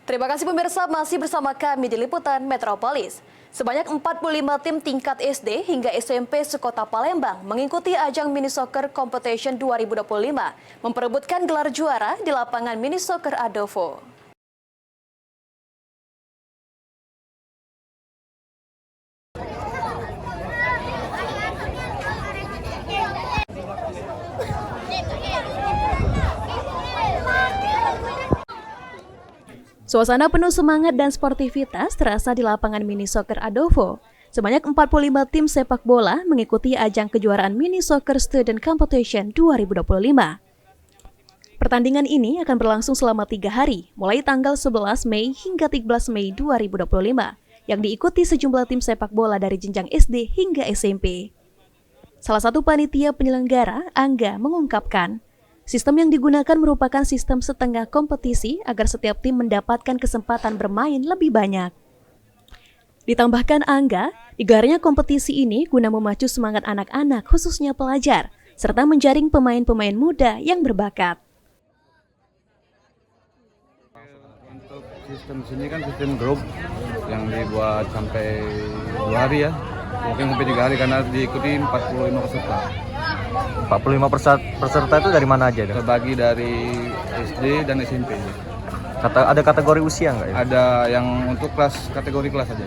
Terima kasih pemirsa, masih bersama kami di Liputan Metropolis. Sebanyak 45 tim tingkat SD hingga SMP sekota Palembang mengikuti ajang Mini Soccer Competition 2025, memperebutkan gelar juara di lapangan Mini Soccer Adovo. Suasana penuh semangat dan sportivitas terasa di lapangan Mini Soccer Adovo. Sebanyak 45 tim sepak bola mengikuti ajang kejuaraan Mini Soccer Student Competition 2025. Pertandingan ini akan berlangsung selama 3 hari, mulai tanggal 11 Mei hingga 13 Mei 2025, yang diikuti sejumlah tim sepak bola dari jenjang SD hingga SMP. Salah satu panitia penyelenggara, Angga, mengungkapkan, sistem yang digunakan merupakan sistem setengah kompetisi agar setiap tim mendapatkan kesempatan bermain lebih banyak. Ditambahkan Angga, digelarnya kompetisi ini guna memacu semangat anak-anak khususnya pelajar, serta menjaring pemain-pemain muda yang berbakat. Untuk sistem sini kan sistem grup yang dibuat sampai 2 hari ya, mungkin sampai 3 hari karena diikuti 45 peserta. 45 peserta itu dari mana aja? Terbagi dari SD dan SMP. Ada kategori usia nggak ya? Ada yang untuk kategori kelas aja.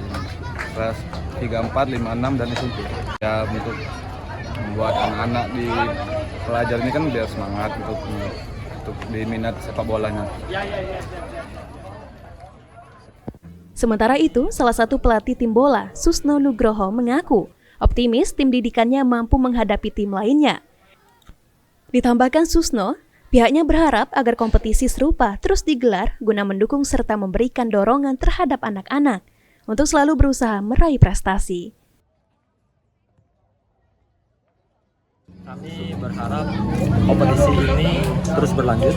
Kelas 3, 4, 5, 6 dan SMP. Ya untuk membuat anak-anak di pelajar ini kan biar semangat untuk diminat sepak bolanya. Sementara itu, salah satu pelatih tim bola, Susno Nugroho, mengaku optimis tim didikannya mampu menghadapi tim lainnya. Ditambahkan Susno, pihaknya berharap agar kompetisi serupa terus digelar guna mendukung serta memberikan dorongan terhadap anak-anak untuk selalu berusaha meraih prestasi. Kami berharap kompetisi ini terus berlanjut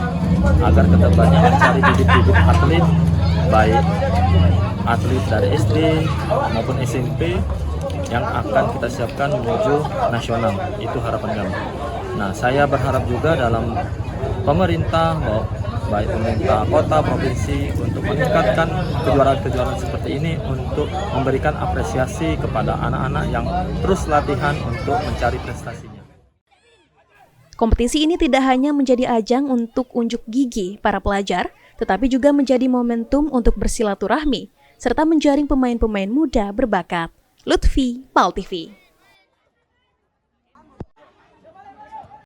agar kedepannya mencari bibit-bibit atlet, baik atlet dari SD maupun SMP yang akan kita siapkan menuju nasional. Itu harapan kami. Nah, saya berharap juga dalam pemerintah, baik pemerintah kota, provinsi, untuk meningkatkan kejuaraan-kejuaraan seperti ini untuk memberikan apresiasi kepada anak-anak yang terus latihan untuk mencari prestasinya. Kompetisi ini tidak hanya menjadi ajang untuk unjuk gigi para pelajar, tetapi juga menjadi momentum untuk bersilaturahmi, serta menjaring pemain-pemain muda berbakat. Lutfi, PAL TV.